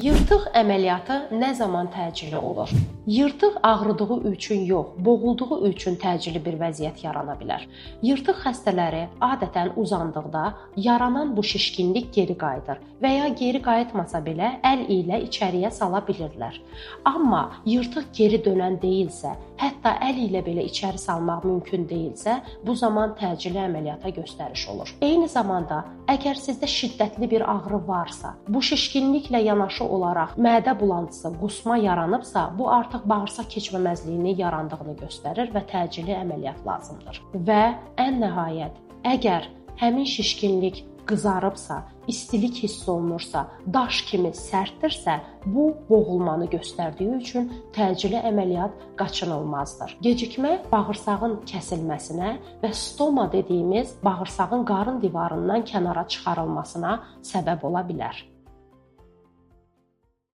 Yırtıq əməliyyatı nə zaman təcili olur? Yırtıq ağrıdığı üçün yox, boğulduğu üçün təcili bir vəziyyət yarana bilər. Yırtıq xəstələri adətən uzandıqda yaranan bu şişkinlik geri qayıdır və ya geri qayıtmasa belə əl ilə içəriyə sala bilirlər. Amma yırtıq geri dönən deyilsə, hətta əl ilə belə içəri salmaq mümkün deyilsə, bu zaman təcili əməliyyata göstəriş olur. Eyni zamanda, əgər sizdə şiddətli bir ağrı varsa, bu şişkinliklə yanaşı olaraq mədə bulantısı, qusma yaranıbsa, bu artıq bağırsaq keçməməzliyinin yarandığını göstərir və təcili əməliyyat lazımdır. Və ən nəhayət, əgər həmin şişkinlik qızarıbsa, istilik hiss olunursa, daş kimi sərtdirsə, bu boğulmanı göstərdiyi üçün təcili əməliyyat qaçınılmazdır. Gecikmə bağırsağın kəsilməsinə və stoma dediyimiz bağırsağın qarın divarından kənara çıxarılmasına səbəb ola bilər.